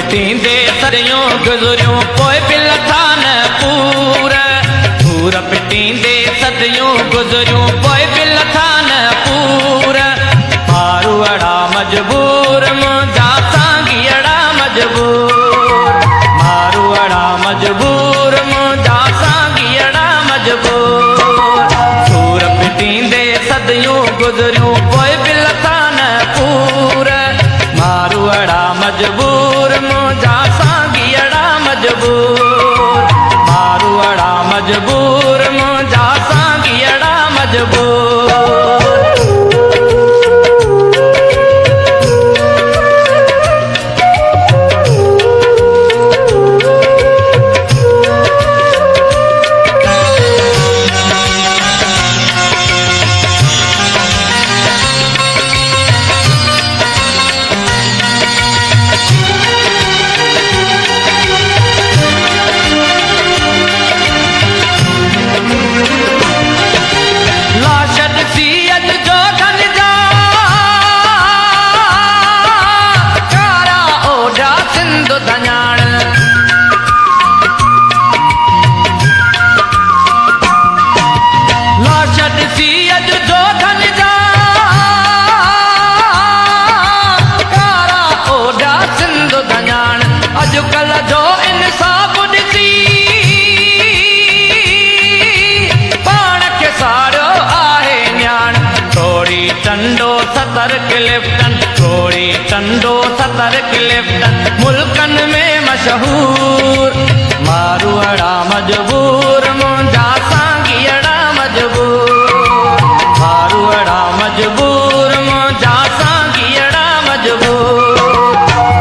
पिटींदे सदियों गुज़रियूं पोइ बि लथा न पूर। सूर पिटींदे सदियों गुज़रियूं पोइ बि लथा न पूर। मारू अड़ा मजबूर मुंहिंजा सांगीअड़ा मजबूर। मारू अड़ा मजबूर मुंहिंजा सांगीअड़ा मजबूर। सूर पिटींदे सदियों गुज़रियूं पोइ बि लथा न पूर। मारू अड़ा मजबूर मुंहिंजा सांगीअड़ा मजबूर। मारू अड़ा मजबूर मुंहिंजा सांगीअड़ा मजबूर। टंडो सतर क्लिफ्टन थोड़ी टंडो सतर क्लिफ्टन मुल्कन में मशहूर। मारू अड़ा मजबूर मुंहिंजा सांगीअड़ा मजबूर। मारू अड़ा मजबूर मुंहिंजा सांगीअड़ा मजबूर।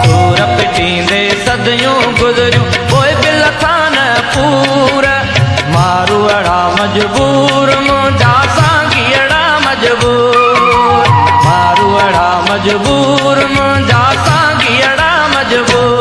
सूर पिटींदे सदियूं गुज़रियूं पोइ बि लथा न पूर। मारू अड़ा मजबूर मुंहिंजा सांगीअड़ा मजबूर। मारू अड़ा मजबूर मुंहिंजा सांगीअड़ा मजबूर।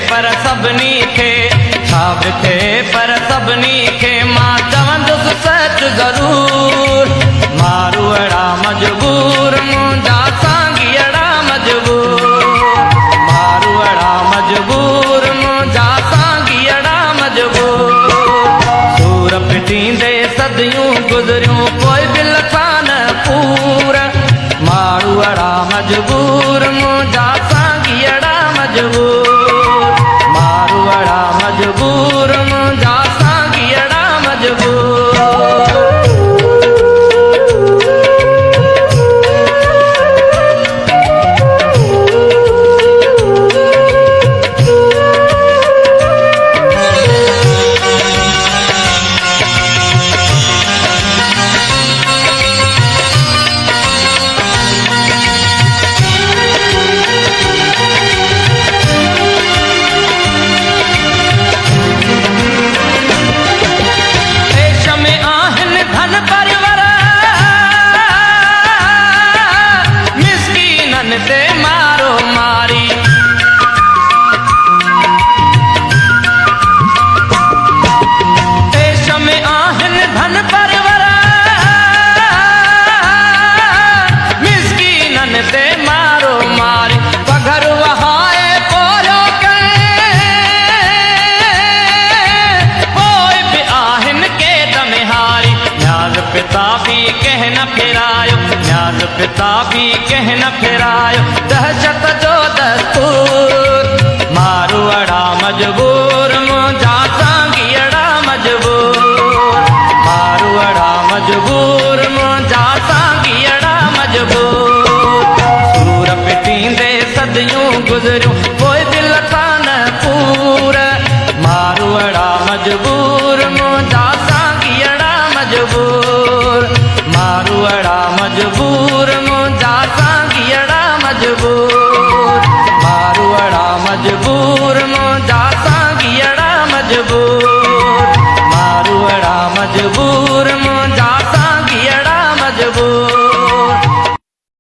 पर सभिनी खे छाब थे पर सभिनी खे मां चवंदुसि सच ज़रूर। मारू अड़ा मजबूर मुंहिंजा सांगीअड़ा मजबूर। मारू अड़ा मजबूर मुंहिंजा सांगीअड़ा मजबूर। सूर पिटींदे सदियूं गुज़रियूं पोइ बि लथा न पूर। मारू अड़ा मजबूर मुंहिंजा सांगीअड़ा मजबूर। मारू अड़ा मजबूर मुंहिंजा सांगीअड़ा मजबूर। ते मारो मारी देश में आहिनि धन परवर मिस्कीननि ते मारो मारी। पघर वहाए पोरियो पोइ बि आहिनि केद में हारी। न्याज़ पिता भी कंहिं न फिरायो। न्याज़ पिता भी कंहिं न फिरायो। दहशत जो दस्तूर जुल्म जा सांगीअड़ा मजबूर सूर पिटींदे सदियूं गुज़रियूं